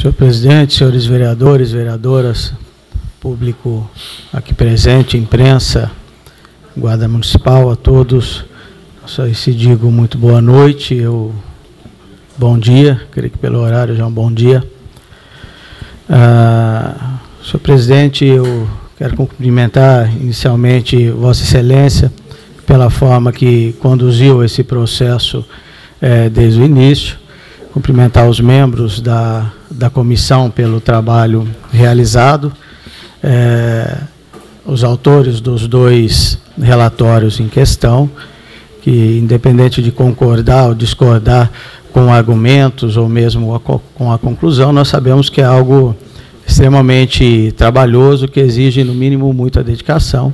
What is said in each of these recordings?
Senhor presidente, senhores vereadores, vereadoras, público aqui presente, imprensa, guarda municipal, a todos, só se digo muito boa noite, bom dia, creio que pelo horário já é um bom dia. Senhor presidente, eu quero cumprimentar inicialmente Vossa Excelência pela forma que conduziu esse processo desde o início, cumprimentar os membros da comissão pelo trabalho realizado, os autores dos dois relatórios em questão, que independente de concordar ou discordar com argumentos ou mesmo com a conclusão, nós sabemos que é algo extremamente trabalhoso, que exige no mínimo muita dedicação,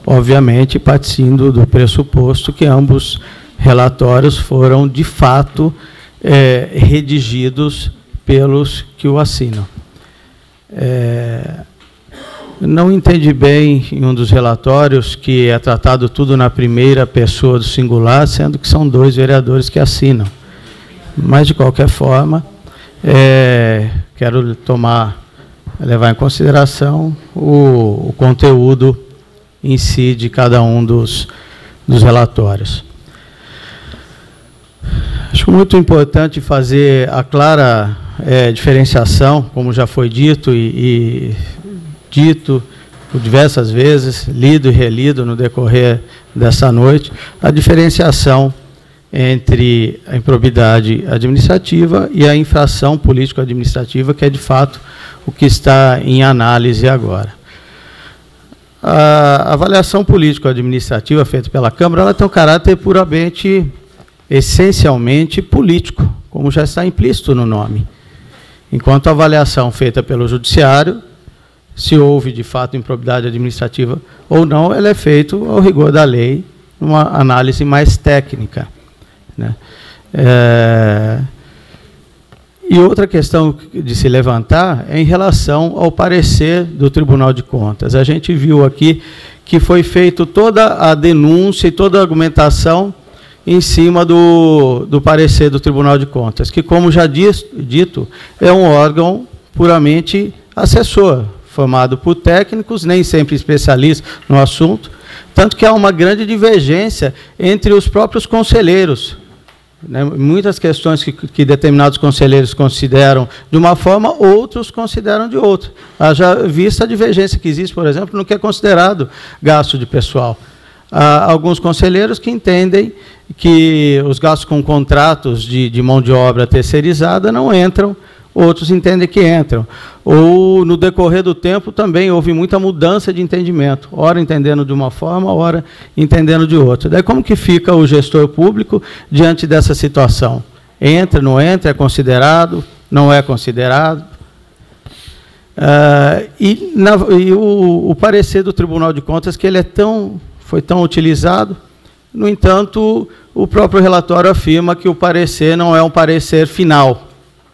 obviamente partindo do pressuposto que ambos relatórios foram de fato redigidos pelos que o assinam. Não entendi bem em um dos relatórios que é tratado tudo na primeira pessoa do singular, sendo que são dois vereadores que assinam. Mas, de qualquer forma, quero levar em consideração o conteúdo em si de cada um dos relatórios. Acho muito importante fazer a clara diferenciação, como já foi dito e dito por diversas vezes, lido e relido no decorrer dessa noite, a diferenciação entre a improbidade administrativa e a infração político-administrativa, que é de fato o que está em análise agora. A avaliação político-administrativa feita pela Câmara, ela tem um caráter puramente, essencialmente político, como já está implícito no nome. Enquanto a avaliação feita pelo Judiciário, se houve de fato improbidade administrativa ou não, ela é feita ao rigor da lei, numa análise mais técnica, né? E outra questão de se levantar é em relação ao parecer do Tribunal de Contas. A gente viu aqui que foi feita toda a denúncia e toda a argumentação em cima do parecer do Tribunal de Contas, que, como já dito, é um órgão puramente assessor, formado por técnicos, nem sempre especialistas no assunto, tanto que há uma grande divergência entre os próprios conselheiros, né? Muitas questões que determinados conselheiros consideram de uma forma, outros consideram de outra. Haja vista a divergência que existe, por exemplo, no que é considerado gasto de pessoal. Há alguns conselheiros que entendem que os gastos com contratos de mão de obra terceirizada não entram, outros entendem que entram. Ou, no decorrer do tempo, também houve muita mudança de entendimento, ora entendendo de uma forma, ora entendendo de outra. Daí, como que fica o gestor público diante dessa situação? Entra, não entra, é considerado, não é considerado? O parecer do Tribunal de Contas, que ele foi tão utilizado, no entanto, o próprio relatório afirma que o parecer não é um parecer final.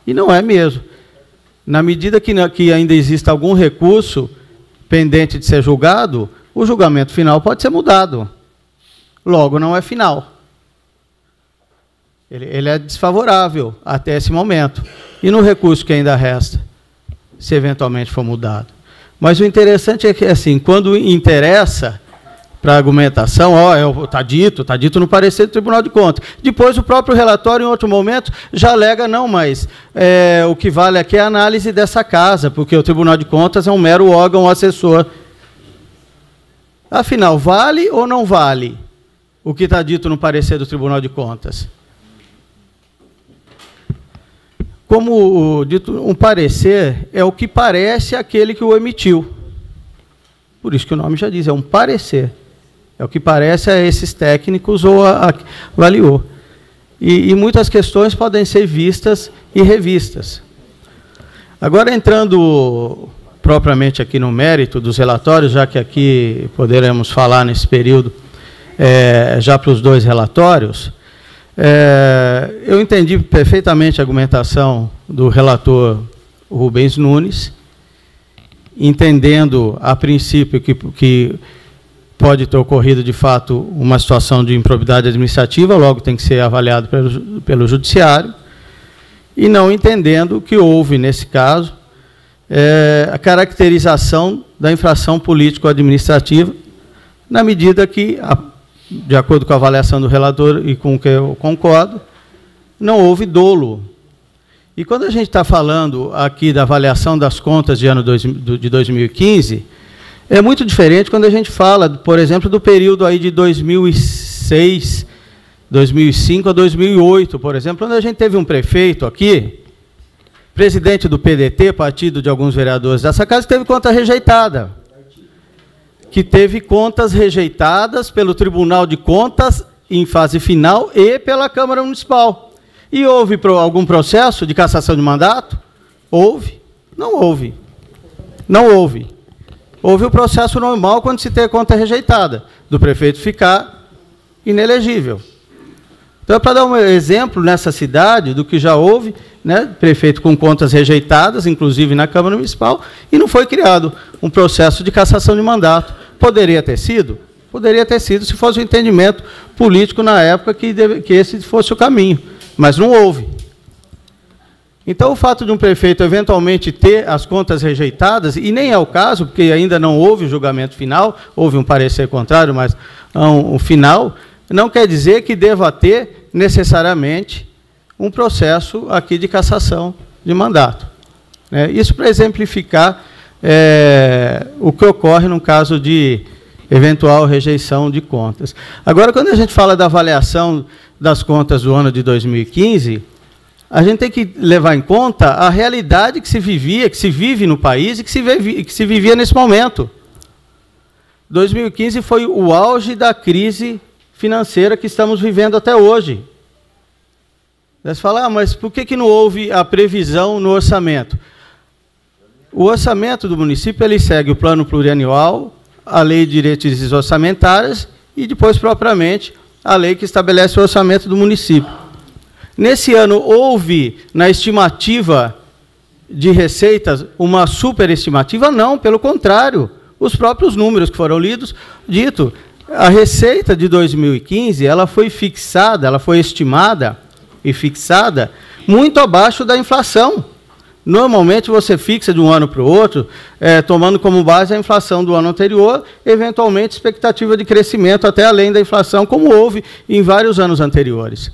E não é mesmo. Na medida que ainda exista algum recurso pendente de ser julgado, o julgamento final pode ser mudado. Logo, não é final. Ele é desfavorável até esse momento. E no recurso que ainda resta, se eventualmente for mudado. Mas o interessante é que, assim, quando interessa para a argumentação, está dito no parecer do Tribunal de Contas. Depois, o próprio relatório, em outro momento, já alega, não, mas o que vale aqui é a análise dessa casa, porque o Tribunal de Contas é um mero órgão assessor. Afinal, vale ou não vale o que está dito no parecer do Tribunal de Contas? Como dito, um parecer é o que parece aquele que o emitiu. Por isso que o nome já diz, é um parecer. É o que parece a esses técnicos ou avaliou. E muitas questões podem ser vistas e revistas. Agora, entrando propriamente aqui no mérito dos relatórios, já que aqui poderemos falar nesse período já para os dois relatórios, eu entendi perfeitamente a argumentação do relator Rubens Nunes, entendendo, a princípio, que pode ter ocorrido, de fato, uma situação de improbidade administrativa, logo tem que ser avaliado pelo Judiciário. e não entendendo que houve, nesse caso, a caracterização da infração político-administrativa, na medida que, de acordo com a avaliação do relator e com o que eu concordo, não houve dolo. E quando a gente está falando aqui da avaliação das contas de ano de 2015, é muito diferente quando a gente fala, por exemplo, do período aí de 2006, 2005 a 2008, por exemplo, onde a gente teve um prefeito aqui, presidente do PDT, partido de alguns vereadores dessa casa, que teve conta rejeitada. Que teve contas rejeitadas pelo Tribunal de Contas em fase final e pela Câmara Municipal. E houve algum processo de cassação de mandato? Houve? Não houve. Não houve. Houve o processo normal quando se tem a conta rejeitada, do prefeito ficar inelegível. Então, para dar um exemplo nessa cidade do que já houve, né, prefeito com contas rejeitadas, inclusive na Câmara Municipal, e não foi criado um processo de cassação de mandato. Poderia ter sido? Poderia ter sido, se fosse o entendimento político na época que esse fosse o caminho, mas não houve. Então, o fato de um prefeito eventualmente ter as contas rejeitadas, e nem é o caso, porque ainda não houve o julgamento final, houve um parecer contrário, mas o final, não quer dizer que deva ter necessariamente um processo aqui de cassação de mandato. Isso para exemplificar o que ocorre no caso de eventual rejeição de contas. Agora, quando a gente fala da avaliação das contas do ano de 2015, a gente tem que levar em conta a realidade que se vivia, que se vive no país e que se vivia nesse momento. 2015 foi o auge da crise financeira que estamos vivendo até hoje. Você fala, mas por que não houve a previsão no orçamento? O orçamento do município ele segue o plano plurianual, a lei de diretrizes orçamentárias e depois, propriamente, a lei que estabelece o orçamento do município. Nesse ano, houve, na estimativa de receitas, uma superestimativa? Não, pelo contrário. Os próprios números que foram dito, a receita de 2015, ela foi fixada, ela foi estimada e fixada muito abaixo da inflação. Normalmente, você fixa de um ano para o outro, tomando como base a inflação do ano anterior, eventualmente expectativa de crescimento até além da inflação, como houve em vários anos anteriores.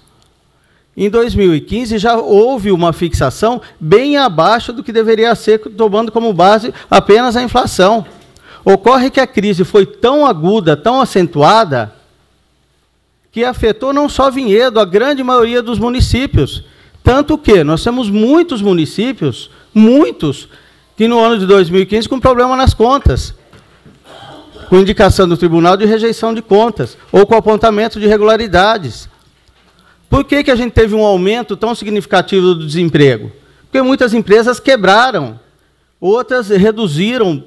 Em 2015, já houve uma fixação bem abaixo do que deveria ser, tomando como base apenas a inflação. Ocorre que a crise foi tão aguda, tão acentuada, que afetou não só Vinhedo, a grande maioria dos municípios. Tanto que nós temos muitos municípios, que no ano de 2015 com problema nas contas, com indicação do Tribunal de Rejeição de Contas, ou com apontamento de irregularidades. Por que a gente teve um aumento tão significativo do desemprego? Porque muitas empresas quebraram, outras reduziram.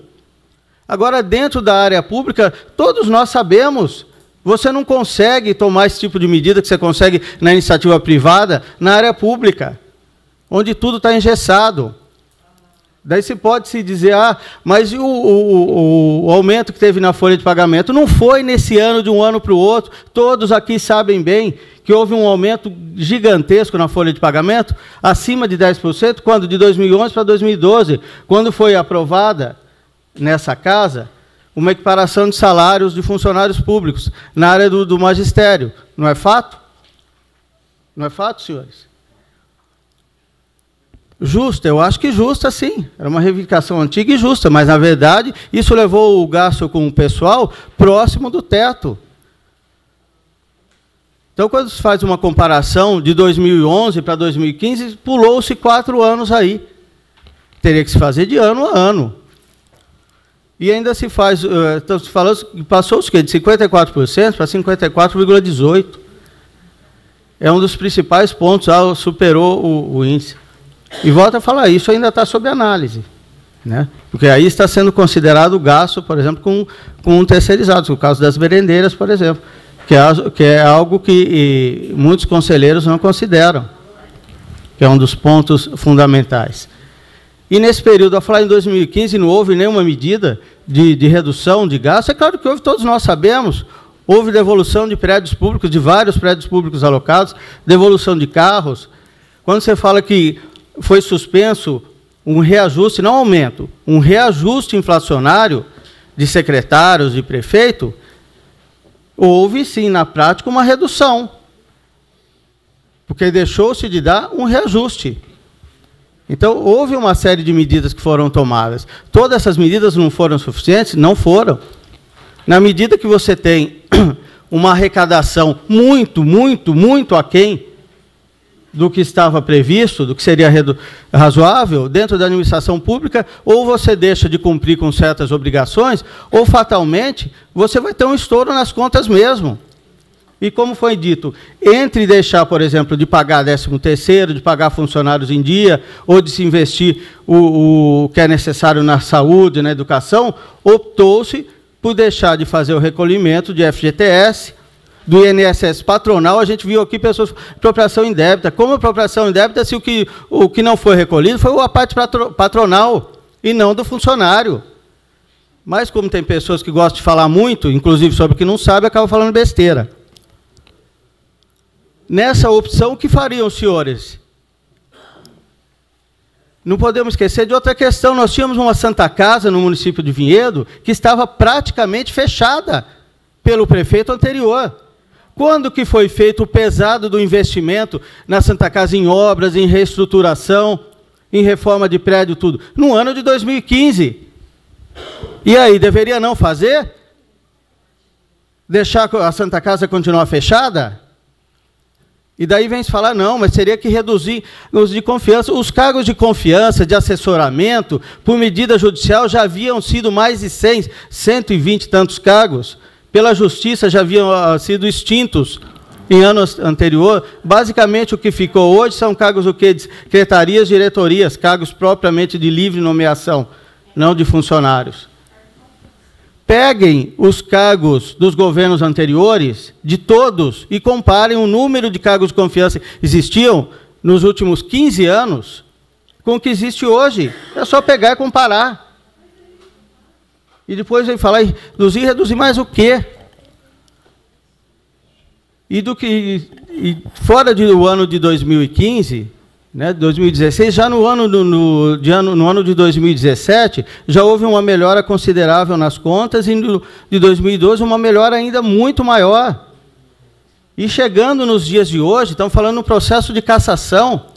Agora, dentro da área pública, todos nós sabemos, você não consegue tomar esse tipo de medida que você consegue na iniciativa privada, na área pública, onde tudo está engessado. Daí se pode se dizer, mas o aumento que teve na folha de pagamento não foi nesse ano de um ano para o outro. Todos aqui sabem bem que houve um aumento gigantesco na folha de pagamento, acima de 10%, quando de 2011 para 2012, quando foi aprovada nessa casa uma equiparação de salários de funcionários públicos na área do magistério. Não é fato? Não é fato, senhores? Justa, eu acho que justa, sim. Era uma reivindicação antiga e justa, mas, na verdade, isso levou o gasto com o pessoal próximo do teto. Então, quando se faz uma comparação de 2011 para 2015, pulou-se 4 anos aí. Teria que se fazer de ano a ano. E ainda se faz, estamos falando, passou-se de 54% para 54,18%. É um dos principais pontos, superou o índice. E volto a falar, isso ainda está sob análise, né? Porque aí está sendo considerado o gasto, por exemplo, com terceirizados, no caso das merendeiras, por exemplo, que é algo que muitos conselheiros não consideram, que é um dos pontos fundamentais. E nesse período, a falar em 2015, não houve nenhuma medida de redução de gasto. É claro que houve, todos nós sabemos, houve devolução de prédios públicos, de vários prédios públicos alocados, devolução de carros, Quando você fala que foi suspenso um reajuste, não aumento, um reajuste inflacionário de secretários, de prefeito, houve, sim, na prática, uma redução, porque deixou-se de dar um reajuste. Então, houve uma série de medidas que foram tomadas. Todas essas medidas não foram suficientes? Não foram. Na medida que você tem uma arrecadação muito aquém do que estava previsto, do que seria razoável dentro da administração pública, ou você deixa de cumprir com certas obrigações, ou, fatalmente, você vai ter um estouro nas contas mesmo. E, como foi dito, entre deixar, por exemplo, de pagar 13º, de pagar funcionários em dia, ou de se investir o que é necessário na saúde, na educação, optou-se por deixar de fazer o recolhimento de FGTS, do INSS patronal. A gente viu aqui pessoas apropriação indébita. Como apropriação indébita, se o que não foi recolhido foi a parte patronal e não do funcionário. Mas, como tem pessoas que gostam de falar muito, inclusive sobre o que não sabe, acabam falando besteira. Nessa opção, o que fariam os senhores? Não podemos esquecer de outra questão. Nós tínhamos uma Santa Casa no município de Vinhedo que estava praticamente fechada pelo prefeito anterior. Quando que foi feito o pesado do investimento na Santa Casa em obras, em reestruturação, em reforma de prédio, tudo? No ano de 2015. E aí, deveria não fazer? Deixar a Santa Casa continuar fechada? E daí vem se falar, não, mas teria que reduzir os de confiança. Os cargos de confiança, de assessoramento, por medida judicial, já haviam sido mais de 120 e tantos cargos. Pela Justiça já haviam sido extintos em ano anterior. Basicamente, o que ficou hoje são cargos o quê? De secretarias, diretorias, cargos propriamente de livre nomeação, não de funcionários. Peguem os cargos dos governos anteriores, de todos, e comparem o número de cargos de confiança que existiam nos últimos 15 anos com o que existe hoje. É só pegar e comparar. E depois vem falar em reduzir mais o quê? E fora do ano de 2015, né, 2016, já no ano de 2017, já houve uma melhora considerável nas contas, e de 2012 uma melhora ainda muito maior. E chegando nos dias de hoje, estamos falando no processo de cassação,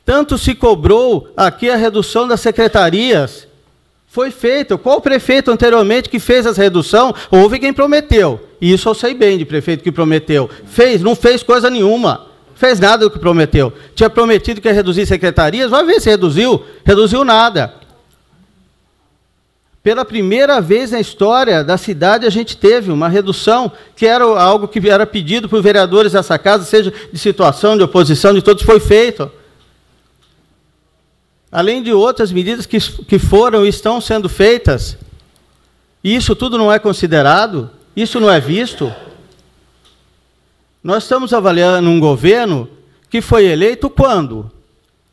tanto se cobrou aqui a redução das secretarias, foi feito. Qual prefeito anteriormente que fez essa redução? Houve quem prometeu, e isso eu sei bem de prefeito que prometeu. Fez? Não fez coisa nenhuma. Fez nada do que prometeu. Tinha prometido que ia reduzir secretarias, vai ver se reduziu. Reduziu nada. Pela primeira vez na história da cidade, a gente teve uma redução, que era algo que era pedido por vereadores dessa casa, seja de situação, de oposição, de todos, foi feito. Além de outras medidas que foram e estão sendo feitas. E isso tudo não é considerado, isso não é visto. Nós estamos avaliando um governo que foi eleito quando?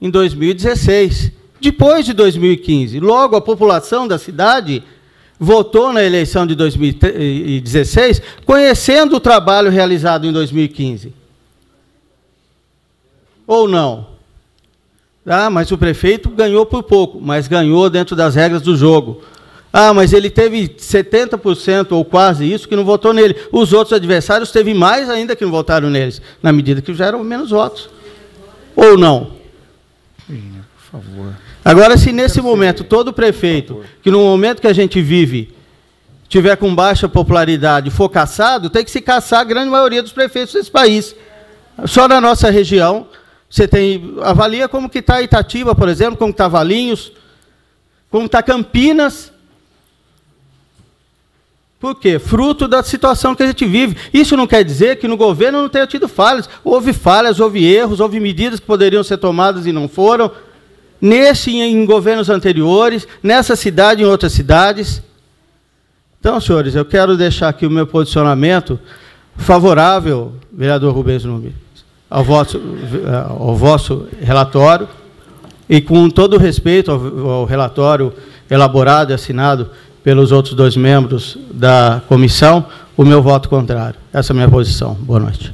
Em 2016. Depois de 2015. Logo, a população da cidade votou na eleição de 2016, conhecendo o trabalho realizado em 2015. Ou não? Ah, mas o prefeito ganhou por pouco, mas ganhou dentro das regras do jogo. Ah, mas ele teve 70% ou quase isso que não votou nele. Os outros adversários teve mais ainda que não votaram neles, na medida que já eram menos votos. Ou não? Por favor. Agora, se nesse momento todo prefeito, que no momento que a gente vive, tiver com baixa popularidade, for caçado, tem que se caçar a grande maioria dos prefeitos desse país. Só na nossa região, você avalia como que está Itatiba, por exemplo, como está Valinhos, como está Campinas. Por quê? Fruto da situação que a gente vive. Isso não quer dizer que no governo não tenha tido falhas. Houve falhas, houve erros, houve medidas que poderiam ser tomadas e não foram. Em governos anteriores, nessa cidade e em outras cidades. Então, senhores, eu quero deixar aqui o meu posicionamento favorável, vereador Rubens Numbi, ao vosso relatório, e com todo o respeito ao relatório elaborado e assinado pelos outros 2 membros da comissão, o meu voto contrário. Essa é a minha posição. Boa noite.